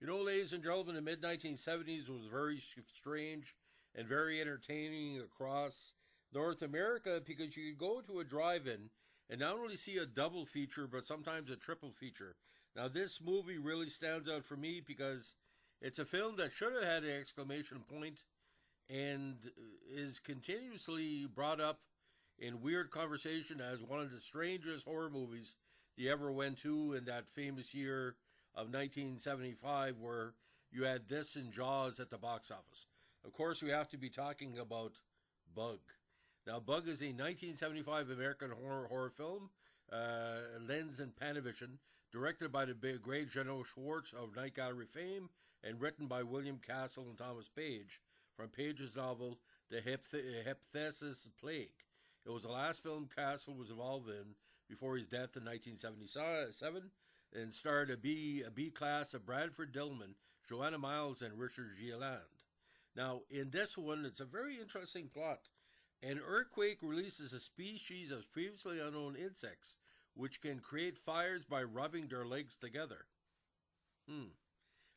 You know, ladies and gentlemen, the mid-1970s was very strange and very entertaining across North America because you could go to a drive-in and not only see a double feature, but sometimes a triple feature. Now, this movie really stands out for me because it's a film that should have had an exclamation point and is continuously brought up in weird conversation as one of the strangest horror movies you ever went to in that famous year of 1975, where you had this and Jaws at the box office. Of course, we have to be talking about Bug. Now, Bug is a 1975 American horror film, Lens and Panavision, directed by the great General Schwartz of Night Gallery fame, and written by William Castle and Thomas Page from Page's novel The Hephaestus Plague. It was the last film Castle was involved in before his death in 1977, and starred a B class of Bradford Dillman, Joanna Miles, and Richard Gilland. Now, in this one, it's a very interesting plot. An earthquake releases a species of previously unknown insects, which can create fires by rubbing their legs together.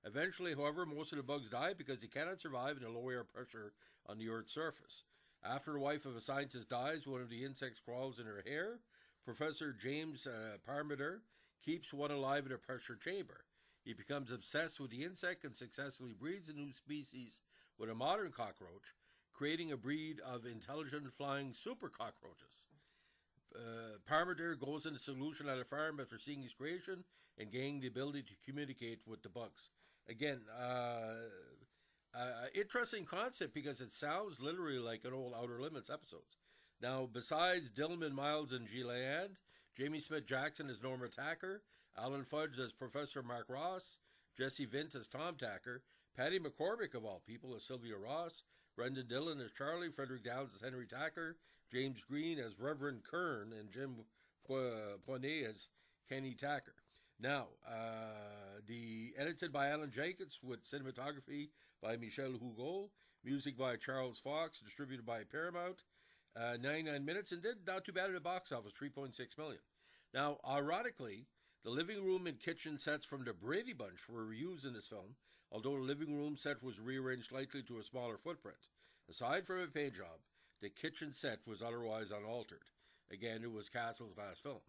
Eventually, however, most of the bugs die because they cannot survive in the low air pressure on the Earth's surface. After the wife of a scientist dies, one of the insects crawls in her hair. Professor James Parmenter keeps one alive in a pressure chamber. He becomes obsessed with the insect and successfully breeds a new species with a modern cockroach, creating a breed of intelligent flying super cockroaches. Parmenter goes into solution at a farm after seeing his creation and gaining the ability to communicate with the bugs. Again, interesting concept because it sounds literally like an old Outer Limits episodes. Now, besides Dillman, Miles, and Gilliland, Jamie Smith Jackson as Norma Tacker, Alan Fudge as Professor Mark Ross, Jesse Vint as Tom Tacker, Patty McCormick, of all people, as Sylvia Ross, Brendan Dillon as Charlie, Frederick Downs as Henry Tacker, James Green as Reverend Kern, and Jim Poinet as Kenny Tacker. Now, the edited by Alan Jacobs with cinematography by Michel Hugo, music by Charles Fox, distributed by Paramount. 99 minutes and did not too bad at the box office, 3.6 million. Now, ironically, the living room and kitchen sets from the Brady Bunch were reused in this film, although the living room set was rearranged slightly to a smaller footprint. Aside from a paint job, the kitchen set was otherwise unaltered. Again, it was Castle's last film.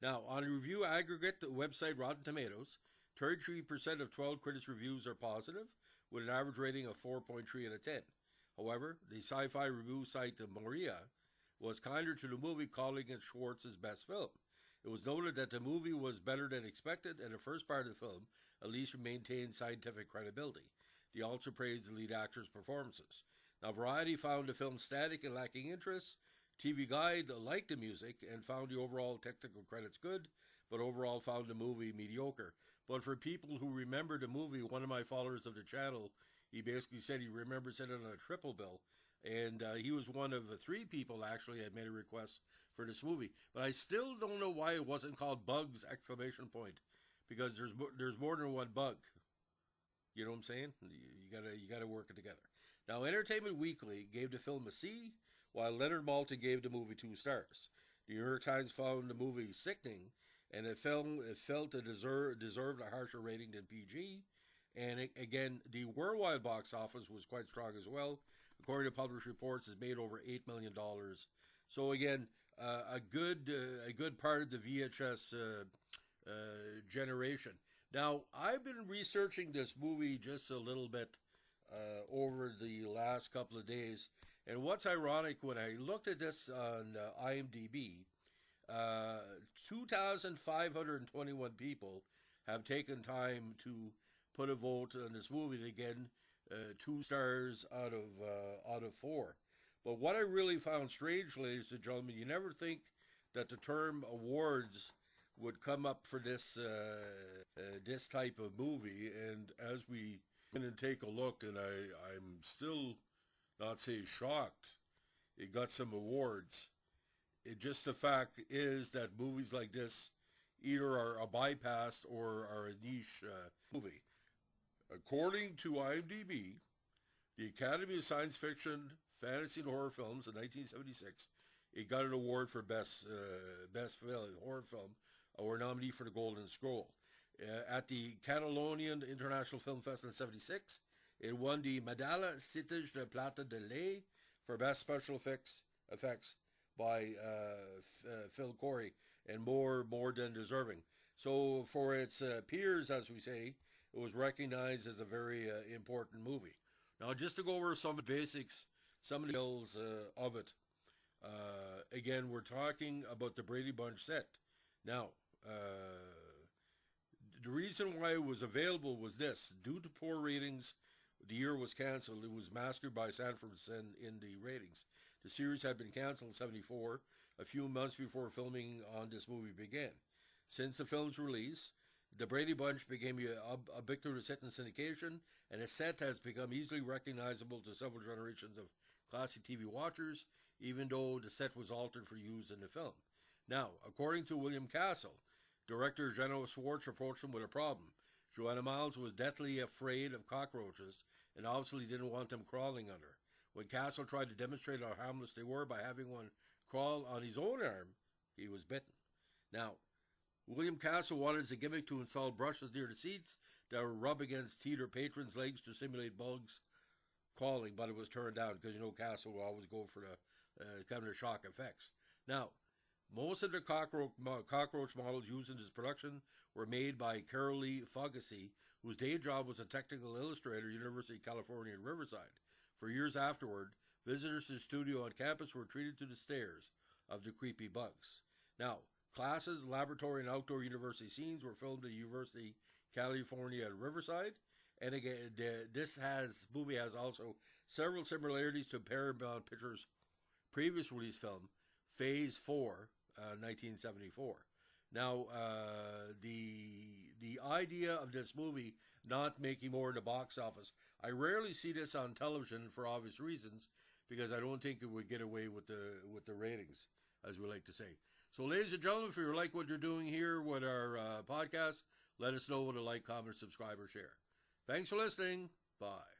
Now, on review aggregate, the website Rotten Tomatoes, 33% of 12 critics' reviews are positive, with an average rating of 4.3 out of 10. However, the sci-fi review site Moria was kinder to the movie, calling it Schwartz's best film. It was noted that the movie was better than expected, and the first part of the film at least maintained scientific credibility. They also praised the lead actors' performances. Now, Variety found the film static and lacking interest. TV Guide liked the music and found the overall technical credits good, but overall found the movie mediocre. But for people who remember the movie, one of my followers of the channel, he basically said he remembers it on a triple bill. And he was one of the 3 people actually that made a request for this movie. But I still don't know why it wasn't called Bugs! Exclamation point, because there's more than one bug. You know what I'm saying? You gotta work it together. Now, Entertainment Weekly gave the film a C, while Leonard Maltin gave the movie 2 stars. The New York Times found the movie sickening, and it felt it deserved a harsher rating than PG. And again, the worldwide box office was quite strong as well. According to published reports, it's made over $8 million. So again, a good part of the VHS generation. Now, I've been researching this movie just a little bit over the last couple of days. And what's ironic, when I looked at this on IMDb, 2,521 people have taken time to put a vote on this movie. And again, 2 stars out of 4. But what I really found strange, ladies and gentlemen, you never think that the term awards would come up for this this type of movie. And as we go and take a look, and I'm still not say shocked, it got some awards. It just the fact is that movies like this either are a bypass or are a niche movie. According to IMDb, the Academy of Science Fiction, Fantasy, and Horror Films in 1976, it got an award for best horror film, or nominee for the Golden Scroll. At the Catalonian International Film Fest in '76, it won the Medalla Cites de Plata de Ley for Best Special Effects by Phil Corey, and more than deserving. So for its peers, as we say, it was recognized as a very important movie. Now, just to go over some basics, some of the details of it. Again, we're talking about the Brady Bunch set. Now, the reason why it was available was this. Due to poor ratings, the year was canceled. It was massacred by Sanford in the ratings. The series had been canceled in '74, a few months before filming on this movie began. Since the film's release, the Brady Bunch became a ubiquitous hit in syndication, and its set has become easily recognizable to several generations of classic TV watchers, even though the set was altered for use in the film. Now, according to William Castle, director Jenna Schwartz approached him with a problem. Joanna Miles was deathly afraid of cockroaches and obviously didn't want them crawling on her. When Castle tried to demonstrate how harmless they were by having one crawl on his own arm, he was bitten. Now, William Castle wanted as a gimmick to install brushes near the seats that would rub against theater patrons' legs to simulate bugs crawling, but it was turned down because, Castle will always go for the kind of the shock effects. Now, most of the cockroach models used in this production were made by Carol Lee Fogacy, whose day job was a technical illustrator at University of California in Riverside. For years afterward, visitors to the studio on campus were treated to the stares of the creepy bugs. Now, classes, laboratory, and outdoor university scenes were filmed at University of California at Riverside. And again, this movie has also several similarities to Paramount Pictures' previous release film, Phase 4, 1974. Now, the idea of this movie not making more in the box office, I rarely see this on television for obvious reasons, because I don't think it would get away with the ratings, as we like to say. So, ladies and gentlemen, if you like what you're doing here with our podcast, let us know with a like, comment, subscribe, or share. Thanks for listening. Bye.